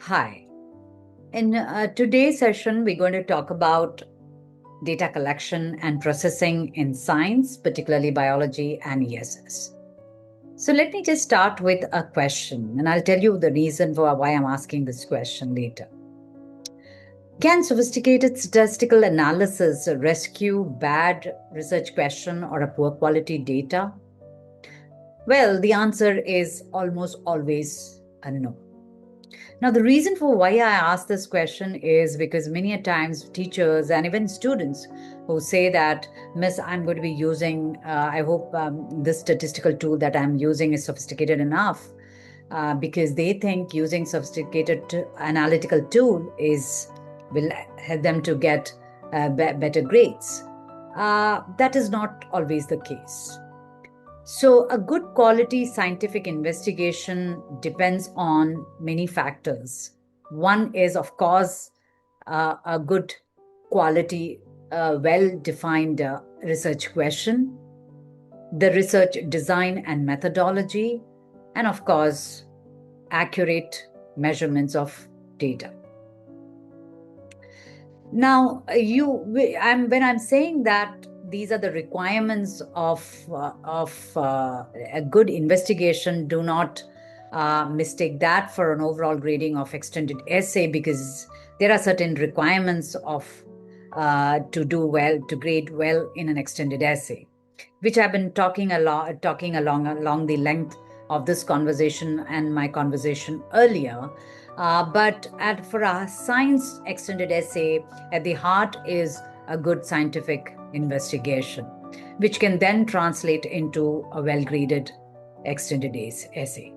Hi. In today's session, we're going to talk about data collection and processing in science, particularly biology and ESS. So let me just start with a question, and I'll tell you the reason for why I'm asking this question later. Can sophisticated statistical analysis rescue bad research question or a poor quality data? Well, the answer is almost always a no. Now, the reason for why I ask this question is because many a times teachers and even students who say that, Miss, I'm going to be using, I hope this statistical tool that I'm using is sophisticated enough, because they think using sophisticated analytical tool will help them to get better grades. That is not always the case. So, a good quality scientific investigation depends on many factors. One is, of course, a good quality, well defined research question, the research design and methodology, and of course, accurate measurements of data. Now, when I'm saying that these are the requirements of a good investigation, do not mistake that for an overall grading of extended essay, because there are certain requirements of to grade well in an extended essay, which I've been talking along the length of this conversation and my conversation earlier. For a science extended essay, at the heart is a good scientific investigation, which can then translate into a well-graded extended essay.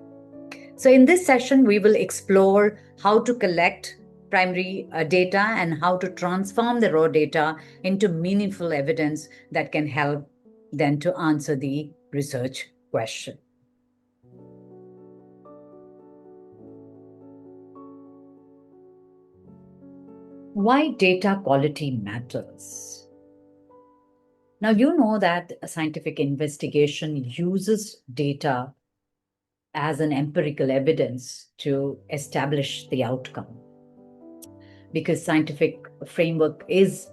So in this session, we will explore how to collect primary data and how to transform the raw data into meaningful evidence that can help then to answer the research question. Why data quality matters. Now, you know that a scientific investigation uses data as an empirical evidence to establish the outcome, because scientific framework is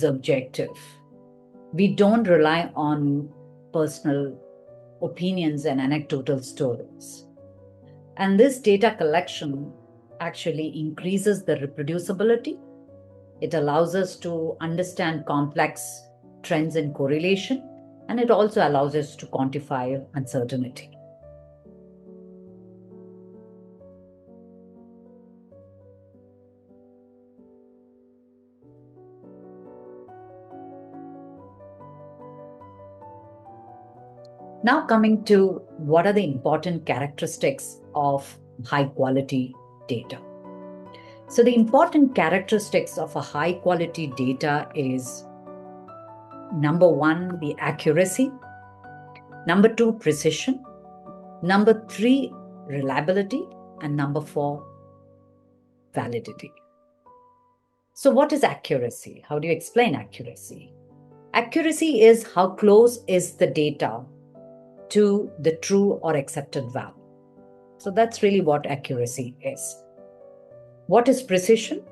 objective. We don't rely on personal opinions and anecdotal stories. And this data collection actually increases the reproducibility. It allows us to understand complex trends and correlation, and it also allows us to quantify uncertainty. Now, coming to what are the important characteristics of high quality data. So, the important characteristics of a high quality data is number one, the accuracy, number two, precision, number three, reliability, and number four, validity. So, what is accuracy? How do you explain accuracy? Accuracy is how close is the data to the true or accepted value. So that's really what accuracy is. What is precision?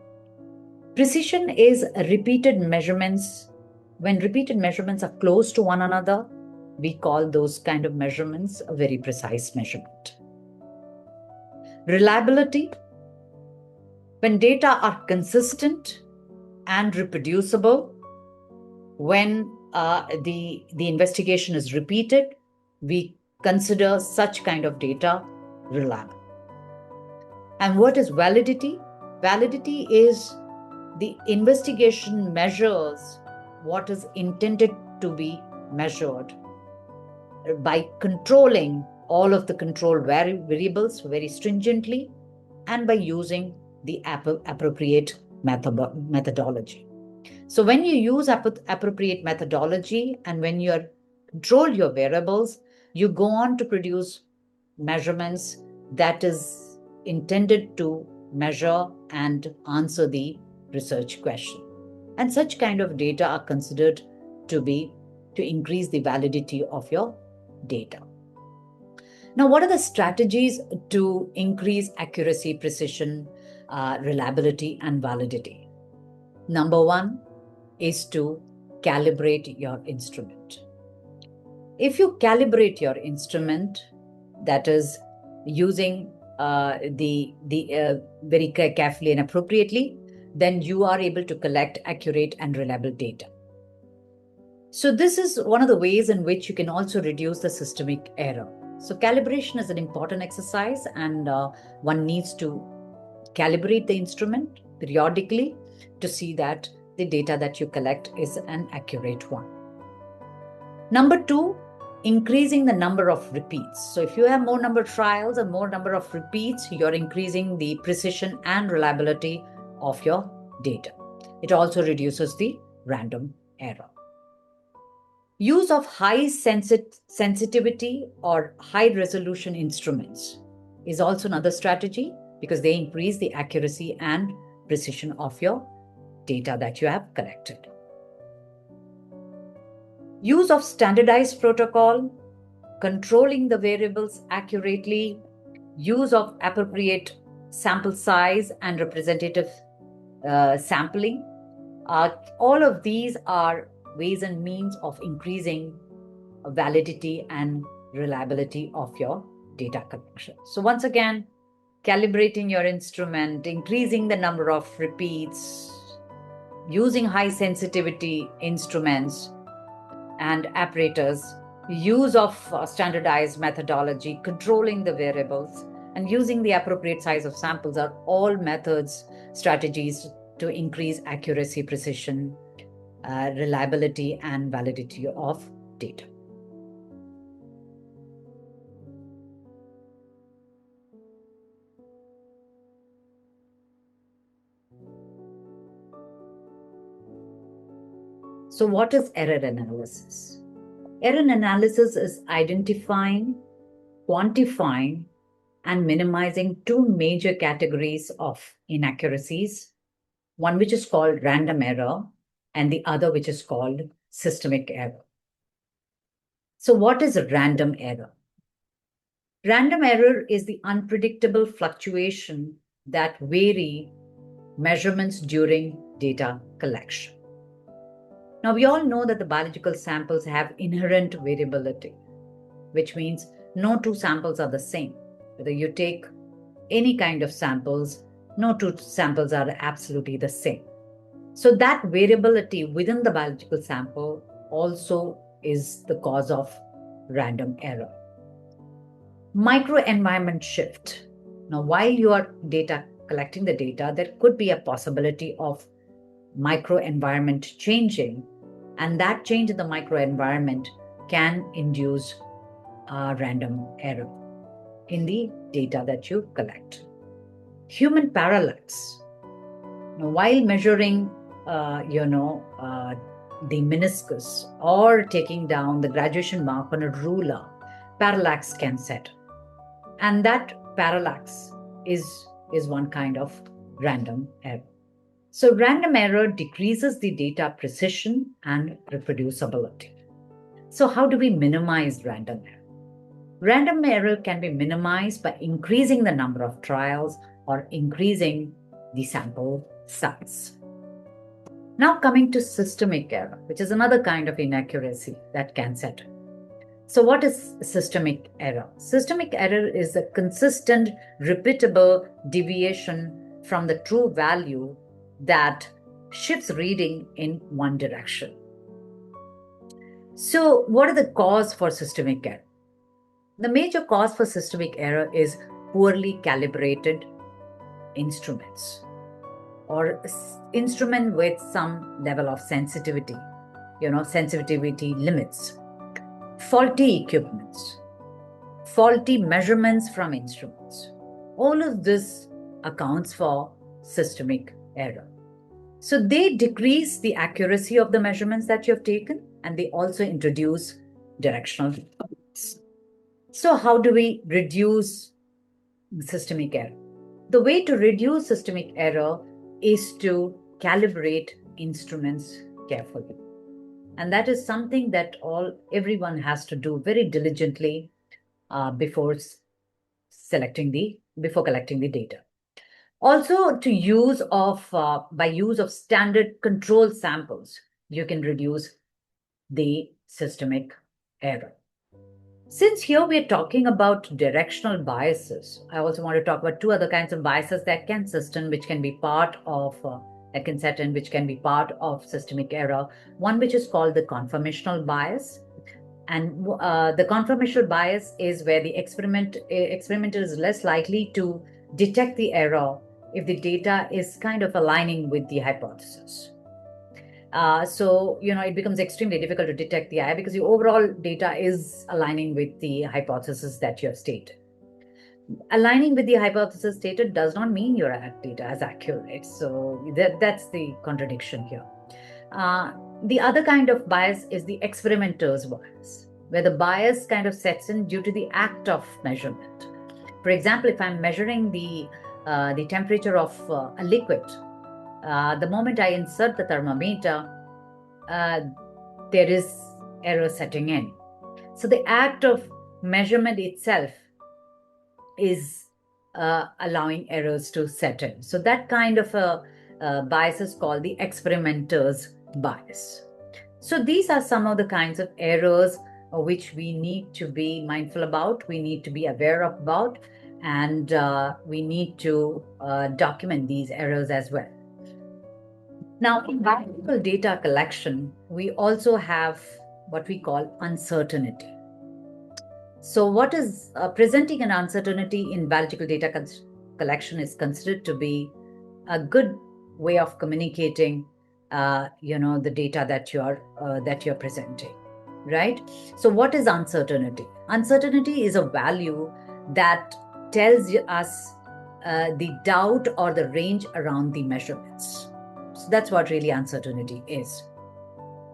Precision is repeated measurements. When repeated measurements are close to one another, we call those kind of measurements a very precise measurement. Reliability, when data are consistent and reproducible, when the investigation is repeated, we consider such kind of data reliable. And what is validity? Validity is the investigation measures what is intended to be measured by controlling all of the control variables very stringently and by using the appropriate methodology. So when you use appropriate methodology and when you control your variables, you go on to produce measurements that is intended to measure and answer the research question. And such kind of data are considered to increase the validity of your data. Now, what are the strategies to increase accuracy, precision, reliability and validity. Number one is to calibrate your instrument. If you calibrate your instrument, that is using the very carefully and appropriately, then you are able to collect accurate and reliable data. So this is one of the ways in which you can also reduce the systemic error. So calibration is an important exercise, and one needs to calibrate the instrument periodically to see that the data that you collect is an accurate one. Number two, increasing the number of repeats. So if you have more number of trials and more number of repeats, you're increasing the precision and reliability of your data. It also reduces the random error. Use of high sensitivity or high resolution instruments is also another strategy, because they increase the accuracy and precision of your data that you have collected. Use of standardized protocol, controlling the variables accurately, use of appropriate sample size and representative sampling. All of these are ways and means of increasing validity and reliability of your data collection. So once again, calibrating your instrument, increasing the number of repeats, using high sensitivity instruments and apparatus, use of standardized methodology, controlling the variables, and using the appropriate size of samples are all methods, strategies to increase accuracy, precision, reliability, and validity of data. So what is error analysis? Error analysis is identifying, quantifying, and minimizing two major categories of inaccuracies, one which is called random error and the other which is called systemic error. So what is a random error? Random error is the unpredictable fluctuation that vary measurements during data collection. Now, we all know that the biological samples have inherent variability, which means no two samples are the same. Whether you take any kind of samples, no two samples are absolutely the same. So that variability within the biological sample also is the cause of random error. Microenvironment shift. Now, while you are collecting the data, there could be a possibility of microenvironment changing, and that change in the microenvironment can induce a random error in the data that you collect. Human parallax. Now, while measuring, the meniscus or taking down the graduation mark on a ruler, parallax can set. And that parallax is one kind of random error. So random error decreases the data precision and reproducibility. So how do we minimize random error? Random error can be minimized by increasing the number of trials or increasing the sample size. Now coming to systemic error, which is another kind of inaccuracy that can set. So what is systemic error? Systemic error is a consistent, repeatable deviation from the true value that shifts reading in one direction. So what are the cause for systemic error? The major cause for systemic error is poorly calibrated instruments or instrument with some level of sensitivity, sensitivity limits, faulty equipments, faulty measurements from instruments. All of this accounts for systemic error. So they decrease the accuracy of the measurements that you have taken, and they also introduce directional bias. So how do we reduce systemic error? The way to reduce systemic error is to calibrate instruments carefully. And that is something that everyone has to do very diligently before collecting the data. Also, by use of standard control samples, you can reduce the systemic error. Since here we're talking about directional biases, I also want to talk about two other kinds of biases that can set in, which can be part of which can be part of systemic error. One which is called the conformational bias, and the conformational bias is where the experimenter is less likely to detect the error if the data is kind of aligning with the hypothesis. So, it becomes extremely difficult to detect the error because the overall data is aligning with the hypothesis that you have stated. Aligning with the hypothesis stated does not mean your data is accurate. So that's the contradiction here. The other kind of bias is the experimenter's bias, where the bias kind of sets in due to the act of measurement. For example, if I'm measuring the temperature of a liquid, the moment I insert the thermometer, there is error setting in. So the act of measurement itself is allowing errors to set in. So that kind of a bias is called the experimenter's bias. So these are some of the kinds of errors which we need to be mindful about, we need to be aware of about, and we need to document these errors as well. Now, in biological data collection, we also have what we call uncertainty. So what is presenting an uncertainty in biological data collection is considered to be a good way of communicating the data that you're presenting, right? So what is uncertainty? Uncertainty is a value that tells us the doubt or the range around the measurements. So that's what really uncertainty is.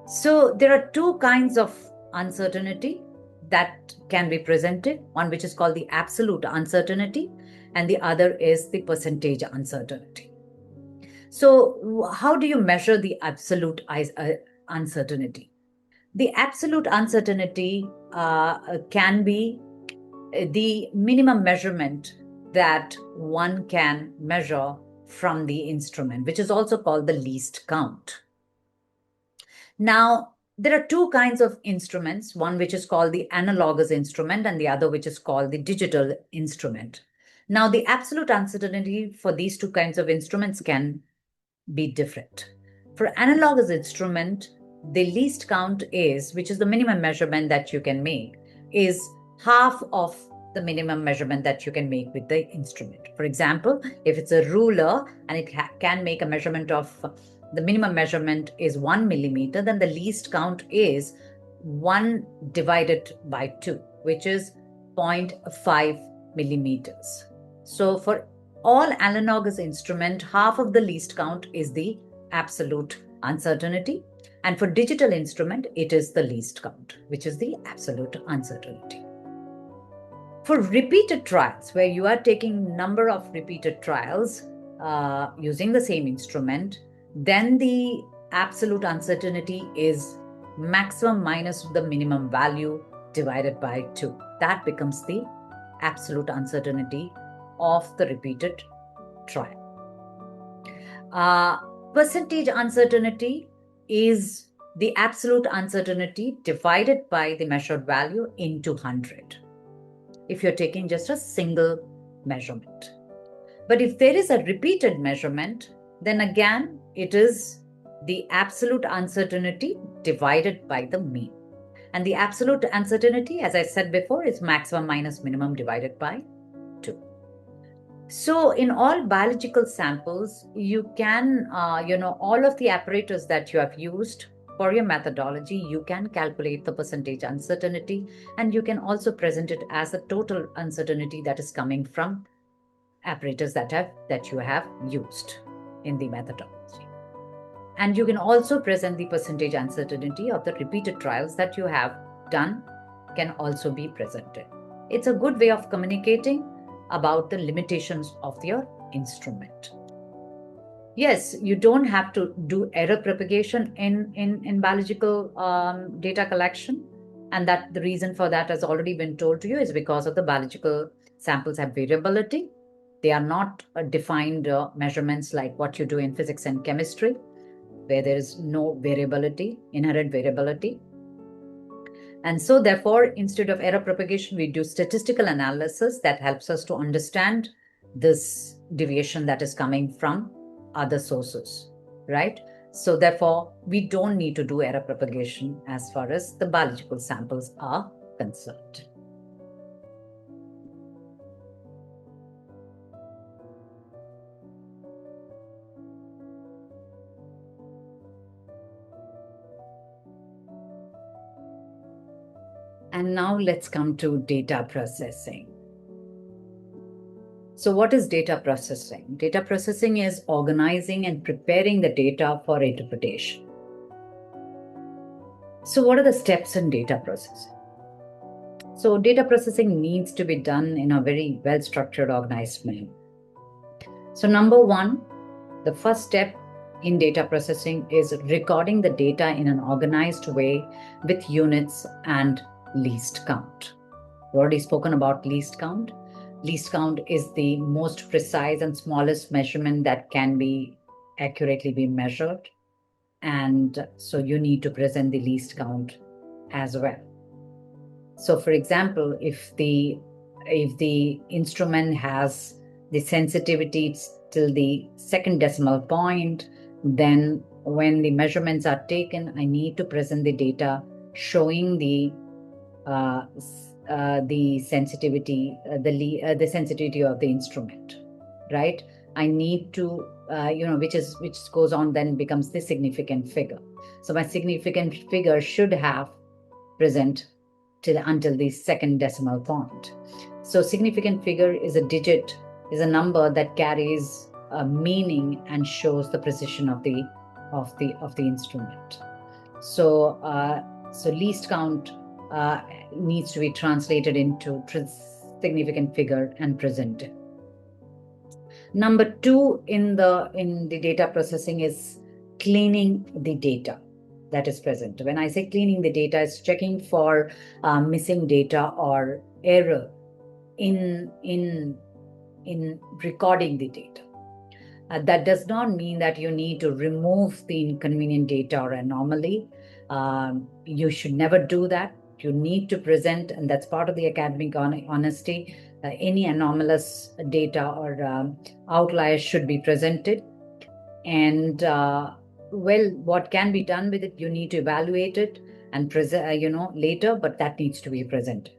So there are two kinds of uncertainty that can be presented, one which is called the absolute uncertainty, and the other is the percentage uncertainty. So how do you measure the absolute uncertainty? The absolute uncertainty can be the minimum measurement that one can measure from the instrument, which is also called the least count. Now, there are two kinds of instruments, one which is called the analogous instrument and the other which is called the digital instrument. Now, the absolute uncertainty for these two kinds of instruments can be different. For analogous instrument, the least count is, which is the minimum measurement that you can make, is half of the minimum measurement that you can make with the instrument. For example, if it's a ruler and it can make a measurement of, the minimum measurement is 1 millimeter, then the least count is 1 divided by 2, which is 0.5 millimeters. So for all analogous instrument, half of the least count is the absolute uncertainty. And for digital instrument, it is the least count, which is the absolute uncertainty. For repeated trials, where you are taking number of repeated trials using the same instrument, then the absolute uncertainty is maximum minus the minimum value divided by 2. That becomes the absolute uncertainty of the repeated trial. Percentage uncertainty is the absolute uncertainty divided by the measured value into 100. If you're taking just a single measurement. But if there is a repeated measurement, then again, it is the absolute uncertainty divided by the mean. And the absolute uncertainty, as I said before, is maximum minus minimum divided by 2. So in all biological samples, you can, all of the apparatus that you have used for your methodology, you can calculate the percentage uncertainty, and you can also present it as a total uncertainty that is coming from apparatus that you have used in the methodology. And you can also present the percentage uncertainty of the repeated trials that you have done can also be presented. It's a good way of communicating about the limitations of your instrument. Yes, you don't have to do error propagation in biological data collection. And that the reason for that has already been told to you is because of the biological samples have variability. They are not defined measurements like what you do in physics and chemistry, where there is no variability, inherent variability. And so, therefore, instead of error propagation, we do statistical analysis that helps us to understand this deviation that is coming from other sources, right? So, therefore, we don't need to do error propagation as far as the biological samples are concerned. And now let's come to data processing. So, what is data processing? Data processing is organizing and preparing the data for interpretation. So, what are the steps in data processing? So, data processing needs to be done in a very well structured, organized manner. So, number one, the first step in data processing is recording the data in an organized way with units and least count. We've already spoken about least count. Least count is the most precise and smallest measurement that can be accurately be measured. And so you need to present the least count as well. So for example, if the instrument has the sensitivity till the second decimal point, then when the measurements are taken, I need to present the data showing the sensitivity, the sensitivity of the instrument, right? I need to, which goes on then becomes the significant figure. So my significant figure should have present until the second decimal point. So significant figure is a digit, is a number that carries a meaning and shows the precision of the instrument. So least count needs to be translated into significant figure and presented. Number two in the data processing is cleaning the data that is present. When I say cleaning the data, it's checking for missing data or error in recording the data. That does not mean that you need to remove the inconvenient data or anomaly. You should never do that. You need to present, and that's part of the academic honesty. Any anomalous data or outliers should be presented. And what can be done with it? You need to evaluate it and present, later, but that needs to be presented.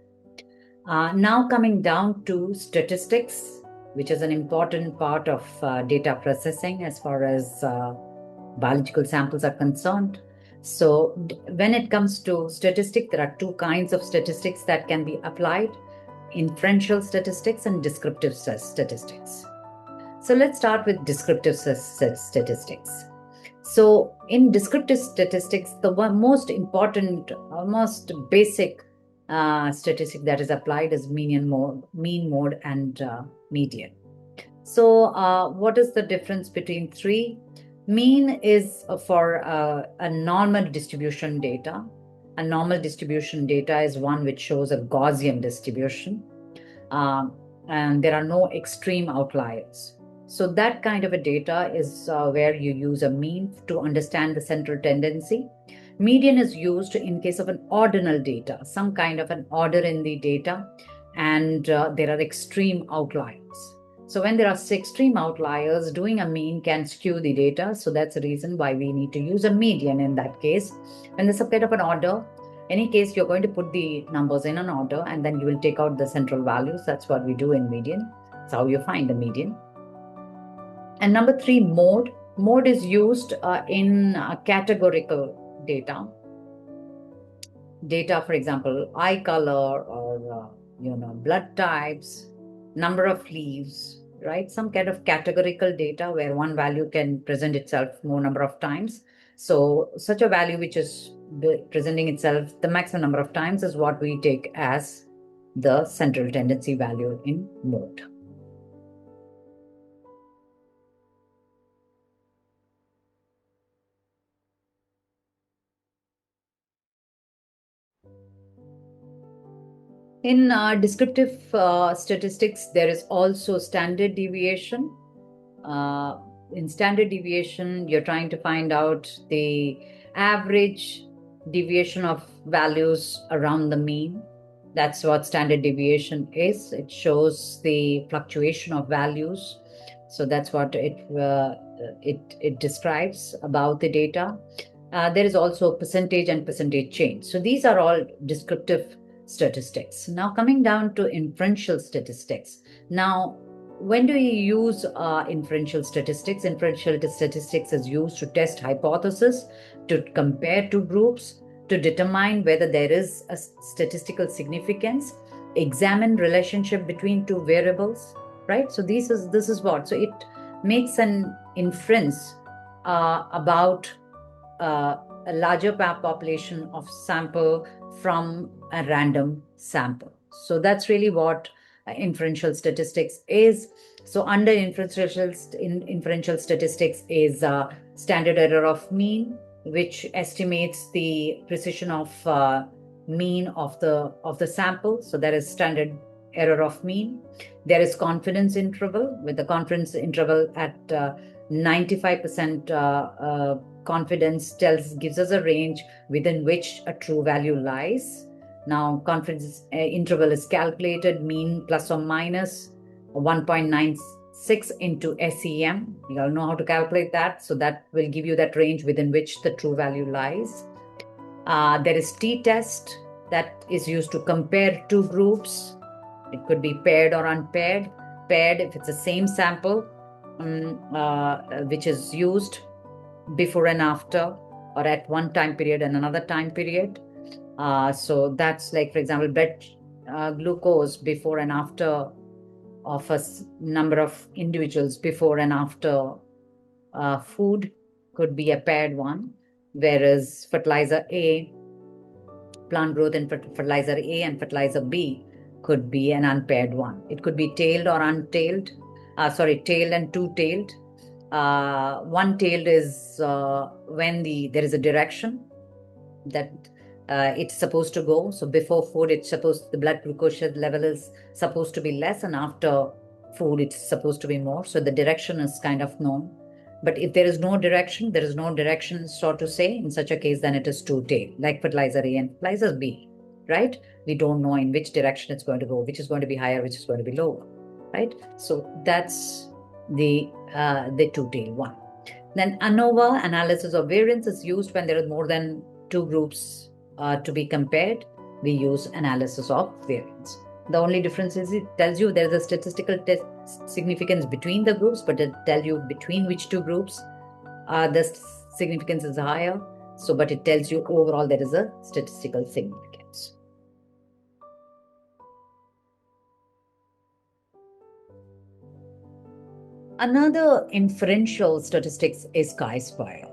Now coming down to statistics, which is an important part of data processing as far as biological samples are concerned. So when it comes to statistics, there are two kinds of statistics that can be applied: inferential statistics and descriptive statistics. So let's start with descriptive statistics. So in descriptive statistics, the most important, most basic statistic that is applied is mean mode, and median. So what is the difference between three? Mean is for a normal distribution data. A normal distribution data is one which shows a Gaussian distribution, and there are no extreme outliers. So that kind of a data is where you use a mean to understand the central tendency. Median is used in case of an ordinal data, some kind of an order in the data, and there are extreme outliers. So when there are extreme outliers, doing a mean can skew the data. So that's the reason why we need to use a median in that case. When there's a kind of an order, any case, you're going to put the numbers in an order and then you will take out the central values. That's what we do in median. That's how you find the median. And number three, mode. Mode is used in categorical data. Data, for example, eye color or blood types, number of leaves, right? Some kind of categorical data where one value can present itself more number of times. So such a value which is presenting itself the maximum number of times is what we take as the central tendency value in mode. In descriptive statistics, there is also standard deviation. Uh, in standard deviation, you're trying to find out the average deviation of values around the mean. That's what standard deviation is. It shows the fluctuation of values. So that's what it describes about the data. There is also percentage and percentage change. So these are all descriptive statistics. Now coming down to inferential statistics. Now, when do you use inferential statistics? Inferential statistics is used to test hypotheses, to compare two groups, to determine whether there is a statistical significance, examine relationship between two variables, right? So this is what. So it makes an inference about a larger population of sample from a random sample. So that's really what inferential statistics is. So under inferential statistics is standard error of mean, which estimates the precision of mean of the sample. So there is standard error of mean. There is confidence interval, with the confidence interval at 95% confidence gives us a range within which a true value lies. Now, confidence interval is calculated, mean plus or minus 1.96 into SEM. You all know how to calculate that. So that will give you that range within which the true value lies. There is t-test that is used to compare two groups. It could be paired or unpaired. Paired if it's the same sample, which is used before and after, or at one time period and another time period. So that's like, for example, blood glucose before and after of a number of individuals before and after food could be a paired one, whereas fertilizer A, plant growth in fertilizer A and fertilizer B could be an unpaired one. It could be tailed or untailed. Tailed and two-tailed. One-tailed is when there is a direction that it's supposed to go. So before food, the blood glucose level is supposed to be less, and after food, it's supposed to be more. So the direction is kind of known. But if there is no direction, so to say, in such a case, then it is two-tailed, like fertilizer A and fertilizer B, right? We don't know in which direction it's going to go, which is going to be higher, which is going to be lower, right? So that's the two-tailed one. Then ANOVA, analysis of variance, is used when there are more than two groups to be compared. We use analysis of variance. The only difference is it tells you there's a statistical significance between the groups, but it tells you between which two groups the significance is higher. So, but it tells you overall there is a statistical significance. Another inferential statistics is chi-square.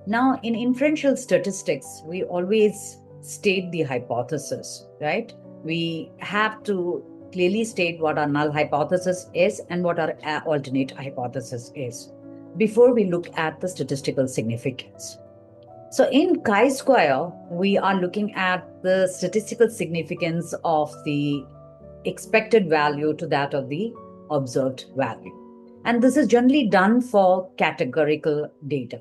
Now, in inferential statistics, we always state the hypothesis, right? We have to clearly state what our null hypothesis is and what our alternate hypothesis is before we look at the statistical significance. So in chi-square, we are looking at the statistical significance of the expected value to that of the observed value. And this is generally done for categorical data.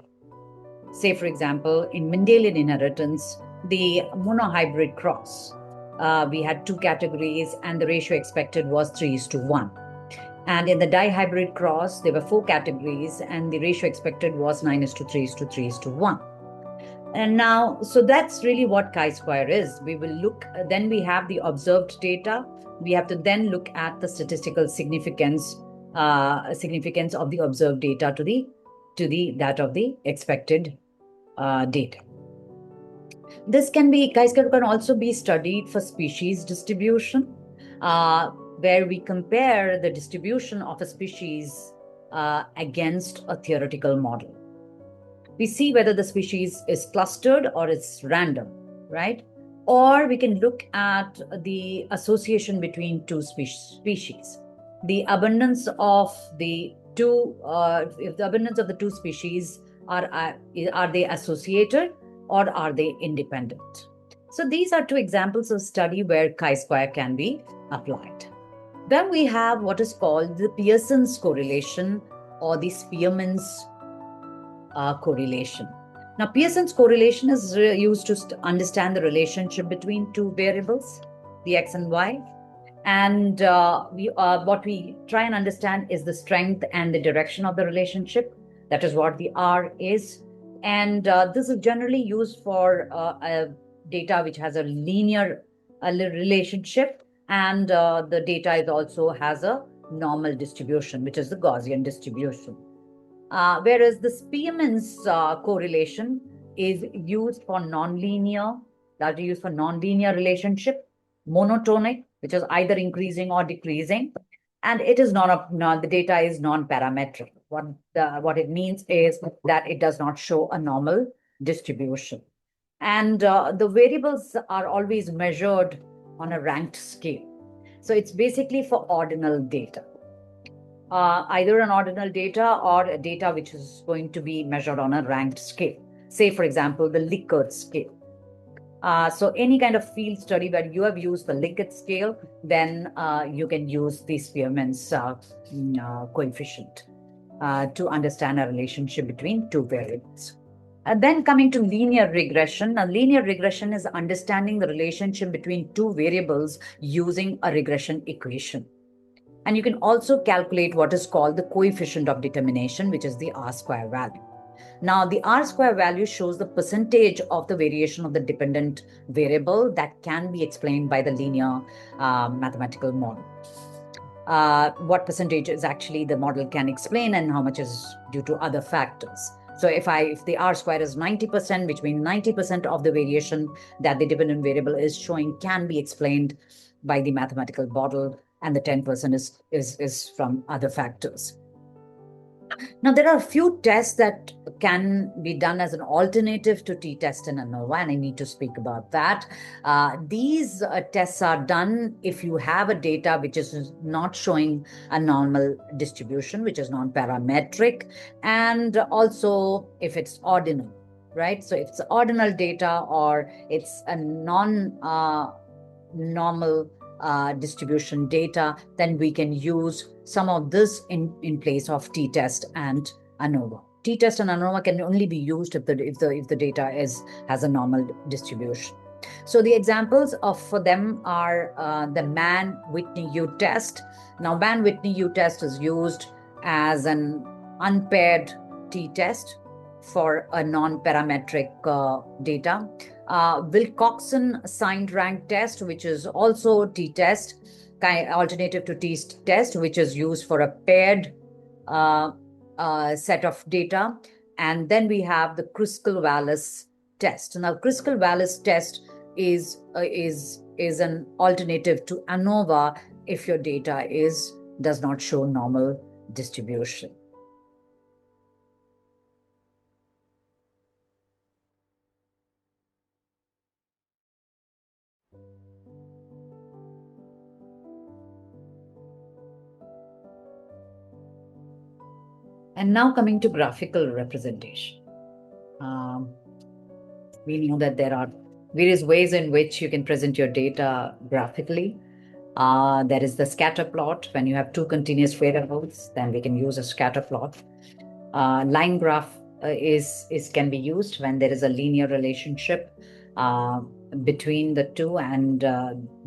Say, for example, in Mendelian inheritance, the monohybrid cross, we had two categories and the ratio expected was 3:1. And in the dihybrid cross, there were four categories and the ratio expected was 9:3:3:1. And now, so that's really what chi-square is. We will look, then we have the observed data. We have to then look at the statistical significance of the observed data to that of the expected data. This chi-square can also be studied for species distribution, where we compare the distribution of a species against a theoretical model. We see whether the species is clustered or it's random, right? Or we can look at the association between two species. The abundance of the two, if the abundance of the two species are they associated or are they independent? So these are two examples of study where chi-square can be applied. Then we have what is called the Pearson's correlation or the Spearman's correlation. Now, Pearson's correlation is used to understand the relationship between two variables, the x and y. And what we try and understand is the strength and the direction of the relationship. That is what the R is. And this is generally used for data which has a linear relationship. And the data is also has a normal distribution, which is the Gaussian distribution. Whereas the Spearman's correlation is used for nonlinear, that is used for nonlinear relationship, monotonic, which is either increasing or decreasing, and it is the data is non-parametric. What it means is that it does not show a normal distribution, and the variables are always measured on a ranked scale. So it's basically for ordinal data. Either an ordinal data or a data which is going to be measured on a ranked scale. Say, for example, the Likert scale. So any kind of field study where you have used the Likert scale, then you can use the Spearman's coefficient to understand a relationship between two variables. Then coming to linear regression. Linear regression is understanding the relationship between two variables using a regression equation. And you can also calculate what is called the coefficient of determination, which is the R-square value. Now, the R-square value shows the percentage of the variation of the dependent variable that can be explained by the linear mathematical model. What percentage is actually the model can explain and how much is due to other factors. So if the R square is 90%, which means 90% of the variation that the dependent variable is showing can be explained by the mathematical model, and the 10% is from other factors. Now, there are a few tests that can be done as an alternative to t-test and ANOVA, and I need to speak about that. These tests are done if you have a data which is not showing a normal distribution, which is non-parametric, and also if it's ordinal, right? So if it's ordinal data or it's a non-normal distribution data, then we can use some of this in place of t-test and ANOVA. T-test and ANOVA can only be used if the data has a normal distribution. So the examples for them are the Mann-Whitney-U test. Now, Mann-Whitney-U test is used as an unpaired t-test for a non-parametric data. Wilcoxon signed rank test, which is also t-test, alternative to t-test, which is used for a paired set of data. And then we have the Kruskal-Wallis test. Now, Kruskal-Wallis test is an alternative to ANOVA if your data does not show normal distribution. And now coming to graphical representation. We know that there are various ways in which you can present your data graphically. There is the scatter plot. When you have two continuous variables, then we can use a scatter plot. Line graph can be used when there is a linear relationship between the two, and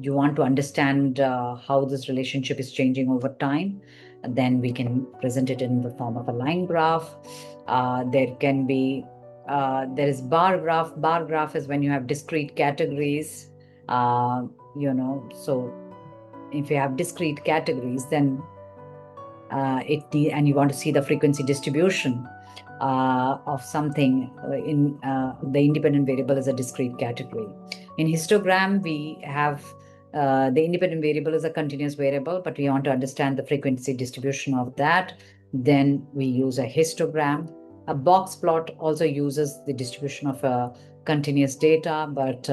you want to understand how this relationship is changing over time. Then we can present it in the form of a line graph. There is bar graph. Bar graph is when you have discrete categories. So if you have discrete categories, then and you want to see the frequency distribution of something in the independent variable is a discrete category. In histogram, we have the independent variable is a continuous variable, but we want to understand the frequency distribution of that. Then we use a histogram. A box plot also uses the distribution of a continuous data, but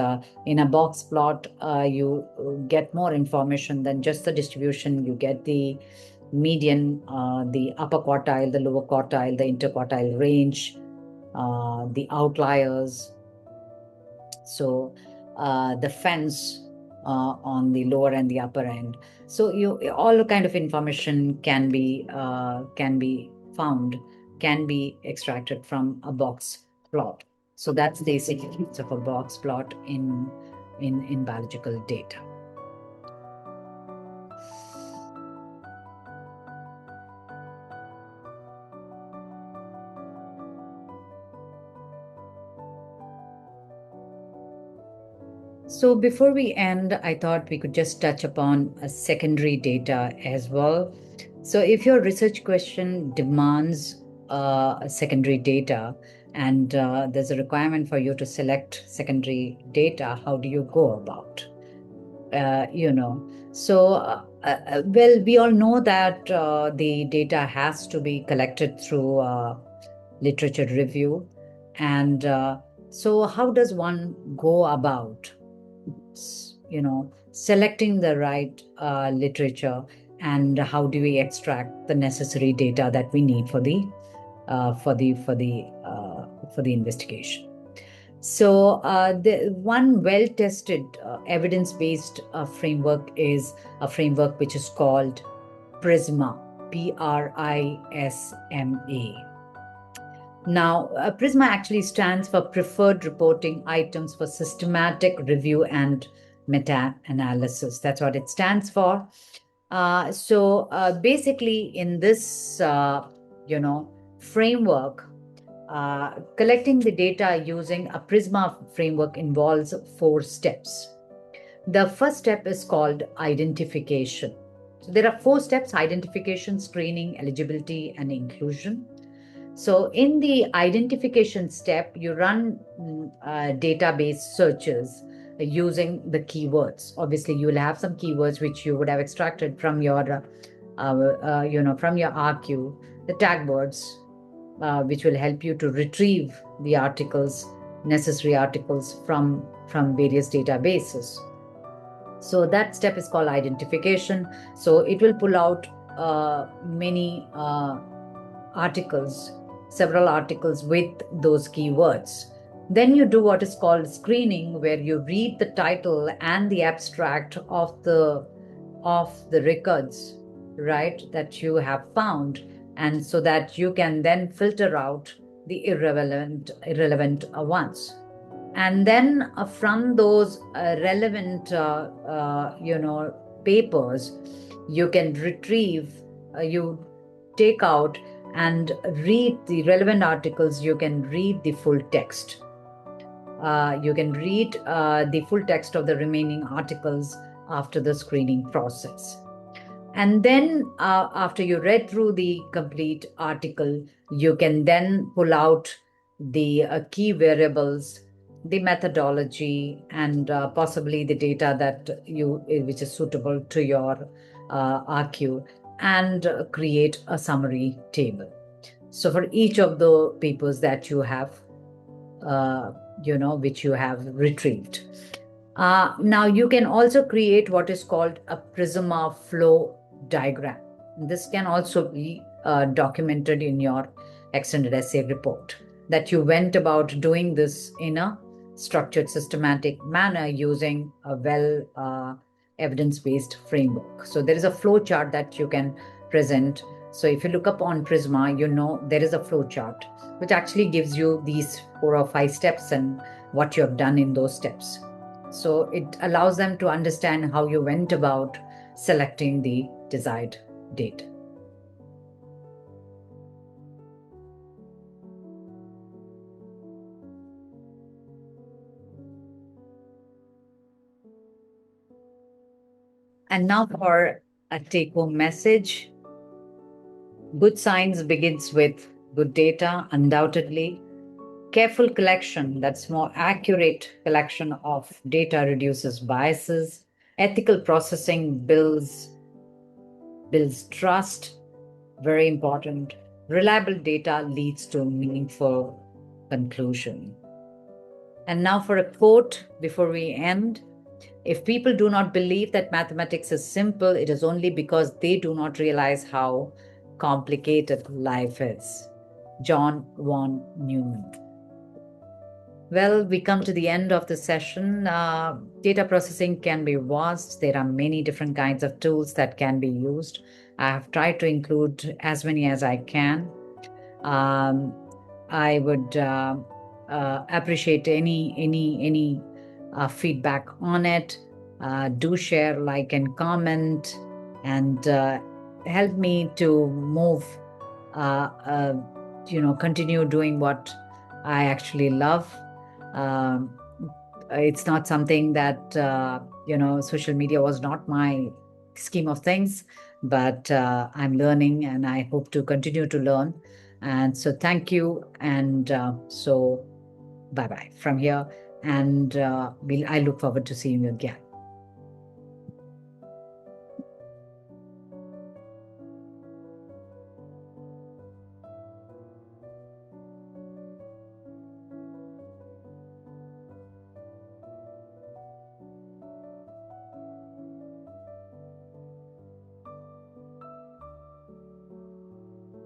in a box plot, you get more information than just the distribution. You get the median, the upper quartile, the lower quartile, the interquartile range, the outliers. So the fence on the lower and the upper end. So all kind of information can be found, can be extracted from a box plot. So that's the significance of a box plot in biological data. So before we end, I thought we could just touch upon a secondary data as well. So if your research question demands secondary data, and there's a requirement for you to select secondary data, how do you go about? Well, we all know that the data has to be collected through literature review. And so how does one go about selecting the right literature, and how do we extract the necessary data that we need for the investigation? So the one well-tested evidence-based framework is a framework which is called PRISMA, PRISMA. Now, PRISMA actually stands for Preferred Reporting Items for Systematic Review and Meta-Analysis. That's what it stands for. Basically, in this, framework, collecting the data using a PRISMA framework involves 4 steps. The first step is called identification. So there are 4 steps: identification, screening, eligibility, and inclusion. So in the identification step, you run database searches using the keywords. Obviously, you will have some keywords which you would have extracted from your, from your RQ, the tag words, which will help you to retrieve the necessary articles from various databases. So that step is called identification. So it will pull out many articles, several articles with those keywords. Then you do what is called screening, where you read the title and the abstract of the records, right, that you have found, and so that you can then filter out the irrelevant ones. And then from those relevant papers, you can retrieve, you take out and read the relevant articles. You can read the full text. You can read the full text of the remaining articles after the screening process. And then after you read through the complete article, you can then pull out the key variables, the methodology, and possibly the data which is suitable to your RQ, and create a summary table. So for each of the papers that you have, which you have retrieved. Now you can also create what is called a PRISMA flow diagram. This can also be documented in your extended essay report, that you went about doing this in a structured, systematic manner using a well evidence-based framework. So there is a flow chart that you can present. So if you look up on PRISMA, there is a flow chart which actually gives you these 4 or 5 steps and what you have done in those steps. So it allows them to understand how you went about selecting the desired data. And now for a take-home message. Good science begins with good data, undoubtedly. Careful collection, that's more accurate collection of data, reduces biases. Ethical processing builds trust, very important. Reliable data leads to meaningful conclusion. And now for a quote before we end. If people do not believe that mathematics is simple, it is only because they do not realize how complicated life is. John von Neumann. Well, we come to the end of the session. Data processing can be vast. There are many different kinds of tools that can be used. I have tried to include as many as I can. Um, I would appreciate any feedback on it. Do share, like, and comment, and help me to move. Uh, uh, continue doing what I actually love. Um, it's not something that social media was not my scheme of things, but I'm learning, and I hope to continue to learn. And so thank you. And so bye bye from here. And I look forward to seeing you again.